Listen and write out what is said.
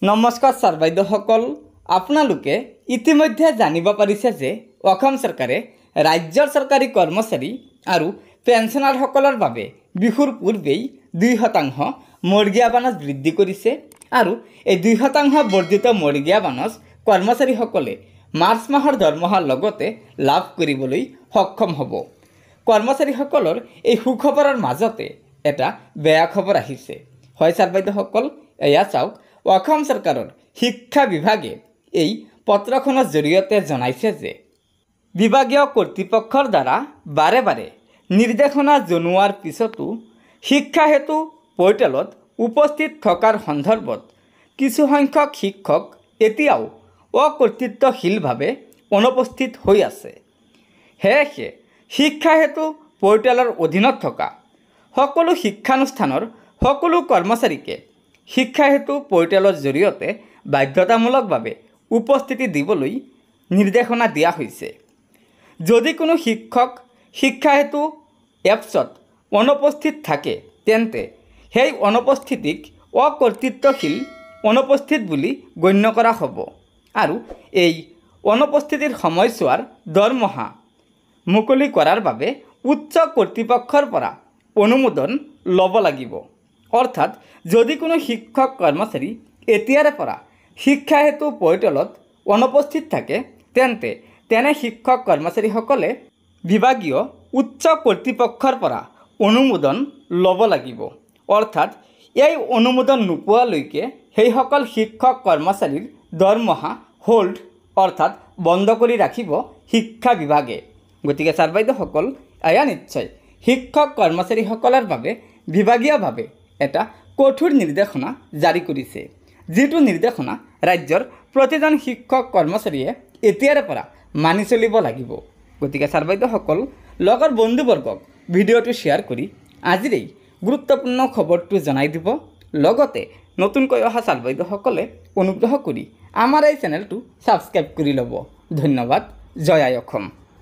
নমস্কাৰ ছাৰ বাইদেউসকল, আপোনালোকে ইতিমধ্যে জানিব পাৰিছে যে অসম চৰকাৰে ৰাজ্যৰ চৰকাৰী কৰ্মচাৰী আৰু পেঞ্চনাৰসকলৰ বাবে বিহুৰ পূৰ্বেই 2% মৰ্গীয়া বানচ বৃদ্ধি কৰিছে আৰু এই 2% বৰ্ধিত মৰ্গীয়া বানচ কৰ্মচাৰীসকলে মাৰ্চ মাহৰ দৰমহাৰ লগতে লাভ কৰিবলৈ সক্ষম হ'ব। কৰ্মচাৰীসকলৰ এই সুখবৰৰ মাজতে এটা বেয়া খবৰ আহিছে। হয় ছাৰ বাইদেউসকল, এয়া চাওক, অসম চৰকাৰৰ শিক্ষা বিভাগে এই পত্ৰখনৰ জৰিয়তে জনাইছে যে বিভাগীয় কৰ্তৃপক্ষৰ দ্বাৰা বাৰে বাৰে নিৰ্দেশনা জনোৱাৰ পিছতো শিক্ষা হেতু পৰ্টেলত উপস্থিত থকাৰ সন্দৰ্ভত কিছুসংখ্যক শিক্ষক এতিয়াও অকৰ্তৃত্বশীলভাৱে অনুপস্থিত হৈ আছে। সেয়েহে শিক্ষা হেতু পৰ্টেলৰ অধীনত থকা সকলো শিক্ষানুষ্ঠানৰ সকলো কৰ্মচাৰীকে শিক্ষা হেতু পৰ্টেলৰ জৰিয়তে বাধ্যতামূলকভাৱে উপস্থিতি দিবলৈ নিৰ্দেশনা দিয়া হৈছে। যদি কোনো শিক্ষক শিক্ষা হেতু এপছত অনুপস্থিত থাকে তেন্তে সেই অনুপস্থিতিক অকৰ্তৃত্বশীল অনুপস্থিত বুলি গণ্য কৰা হ'ব আৰু এই অনুপস্থিতিৰ সময়ছোৱাৰ দৰমহা মুকলি কৰাৰ বাবে উচ্চ কৰ্তৃপক্ষৰ পৰা অনুমোদন ল'ব লাগিব। অৰ্থাৎ যদি কোনো শিক্ষক কৰ্মচাৰী এতিয়াৰে পৰা শিক্ষা হেতু পৰ্টেলত অনুপস্থিত থাকে তেন্তে তেনে শিক্ষক কৰ্মচাৰীসকলে বিভাগীয় উচ্চ কৰ্তৃপক্ষৰ পৰা অনুমোদন ল'ব লাগিব। অৰ্থাৎ এই অনুমোদন নোপোৱালৈকে সেইসকল শিক্ষক কৰ্মচাৰীৰ দৰমহা হোল্ড অৰ্থাৎ বন্ধ কৰি ৰাখিব শিক্ষা বিভাগে। গতিকে ছাৰ বাইদেউসকল, এয়া নিশ্চয় শিক্ষক কৰ্মচাৰীসকলৰ বাবে বিভাগীয়ভাৱে এটা কঠোৰ নিৰ্দেশনা জাৰি কৰিছে, যিটো নিৰ্দেশনা ৰাজ্যৰ প্ৰতিজন শিক্ষক কৰ্মচাৰীয়ে এতিয়াৰে পৰা মানি চলিব লাগিব। গতিকে ছাৰ বাইদেউসকল, লগৰ বন্ধুবৰ্গক ভিডিঅ'টো শ্বেয়াৰ কৰি আজিৰ এই গুৰুত্বপূৰ্ণ খবৰটো জনাই দিব। লগতে নতুনকৈ অহা ছাৰ বাইদেউসকলে অনুগ্ৰহ কৰি আমাৰ এই চেনেলটো ছাবস্ক্ৰাইব কৰি ল'ব। ধন্যবাদ। জয় আই অসম।